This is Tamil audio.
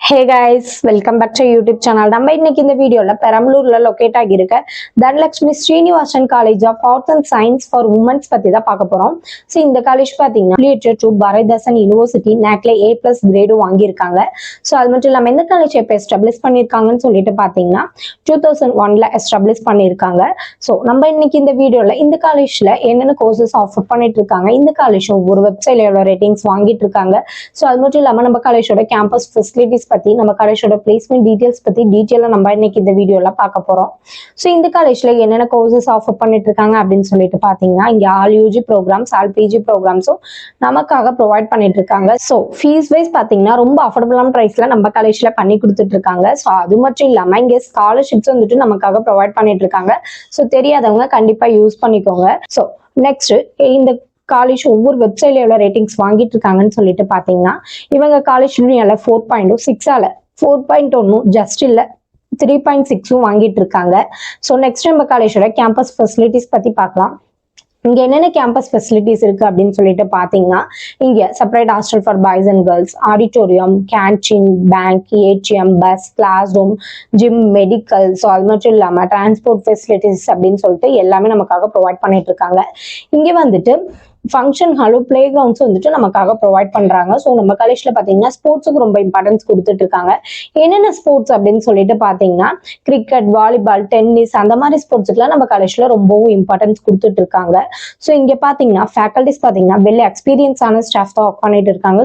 Hey guys, welcome back to YouTube channel. நம்ம இன்னைக்கு இந்த வீடியோல பெரம்பலூர்ல லொகேட் ஆகியிருக்க Dhanalakshmi Srinivasan college of arts and science for women's பத்தி தான் பார்க்க போறோம். ஸோ இந்த காலேஜ் பார்த்தீங்கன்னா ரிலேட்டட் டு பாரதிதாசன் யூனிவர்சிட்டி நேக்ல A+ கிரேடும் வாங்கியிருக்காங்க. ஸோ அது மட்டும் இல்லாமல் எந்த காலேஜ் எப்போ எஸ்டாப்ளிஷ் பண்ணியிருக்காங்கன்னு சொல்லிட்டு பார்த்தீங்கன்னா 2001ல எஸ்டாப்ளிஷ் பண்ணியிருக்காங்க. ஸோ நம்ம இன்னைக்கு இந்த வீடியோல இந்த காலேஜ்ல என்னென்ன கோர்சஸ் ஆஃபர் பண்ணிட்டு இருக்காங்க, இந்த காலேஜ் ஒரு வெப்சைட்ல எவ்வளோ ரேட்டிங்ஸ் வாங்கிட்டு இருக்காங்க, ஸோ அது மட்டும் இல்லாமல் நம்ம காலேஜோட கேம்பஸ் ஃபெசிலிட்டிஸ் பத்தி நம்ம காலேஜோட பிளேஸ்மெண்ட் டீடைல்ஸ் பத்தி டீடைலா நம்ம இன்னைக்கு இந்த வீடியோல பார்க்க போறோம். ஸோ இந்த காலேஜ்ல என்னென்ன கோர்சஸ் ஆஃபர் பண்ணிட்டு இருக்காங்க அப்படின்னு சொல்லிட்டு பாத்தீங்கன்னா இங்க all UG programmes all PG ப்ரோக்ராம்ஸும் நமக்காக ப்ரொவைட் பண்ணிட்டு இருக்காங்க. ஸோ ஃபீஸ் வைஸ் பாத்தீங்கன்னா ரொம்ப அஃபோர்டபுளான பிரைஸ்ல நம்ம காலேஜ்ல பண்ணி கொடுத்துட்டு இருக்காங்க. ஸோ அது மட்டும் இல்லாம இங்க ஸ்காலர்ஷிப்ஸ் வந்துட்டு நமக்காக ப்ரொவைட் பண்ணிட்டு இருக்காங்க. ஸோ தெரியாதவங்க கண்டிப்பா யூஸ் பண்ணிக்கோங்க. ஸோ நெக்ஸ்ட் இந்த காலேஜ் ஒவ்வொரு வெப்சைட்ல எவ்வளவு ரேட்டிங்ஸ் வாங்கிட்டு இருக்காங்கன்னு சொல்லிட்டு பாத்தீங்கன்னா இவங்க காலேஜ் 4.2 6ஆல 4.1 ஜஸ்ட் இல்ல 3.6 வாங்கிட்டு இருக்காங்க. ஸோ நெக்ஸ்ட் நம்ம காலேஜோட கேம்பஸ் ஃபெசிலிட்டிஸ் பத்தி பார்க்கலாம். இங்க என்னென்ன கேம்பஸ் ஃபெசிலிட்டிஸ் இருக்கு அப்படின்னு சொல்லிட்டு பாத்தீங்கன்னா இங்க separate hostel for boys and girls, auditorium, canteen, bank, ATM, bus, classroom, gym, medical, so அது மட்டும் இல்லாம டிரான்ஸ்போர்ட் ஃபெசிலிட்டிஸ் அப்படின்னு சொல்லிட்டு எல்லாமே நமக்காக ப்ரொவைட் பண்ணிட்டு இருக்காங்க. இங்க வந்துட்டு ஃபங்க்ஷன் ஹாலோ, பிளே கிரவுண்ட்ஸ் வந்துட்டு நமக்காக ப்ரொவைட் பண்றாங்க. ஸோ நம்ம காலேஜ்ல பாத்தீங்கன்னா ஸ்போர்ட்ஸுக்கு ரொம்ப இம்பார்ட்டன்ஸ் கொடுத்துட்டு இருக்காங்க. என்னென்ன ஸ்போர்ட்ஸ் அப்படின்னு சொல்லிட்டு பாத்தீங்கன்னா கிரிக்கெட், வாலிபால், டென்னிஸ் அந்த மாதிரி ஸ்போர்ட்ஸுக்குலாம் நம்ம காலேஜ்ல ரொம்பவும் இம்பார்ட்டன்ஸ் கொடுத்துட்டு இருக்காங்க. ஸோ இங்க பாத்தீங்கன்னா ஃபேக்கல்டிஸ் பாத்தீங்கன்னா வெல் எக்ஸ்பீரியன்ஸான ஸ்டாஃப் தான் ஒர்க் பண்ணிட்டு இருக்காங்க.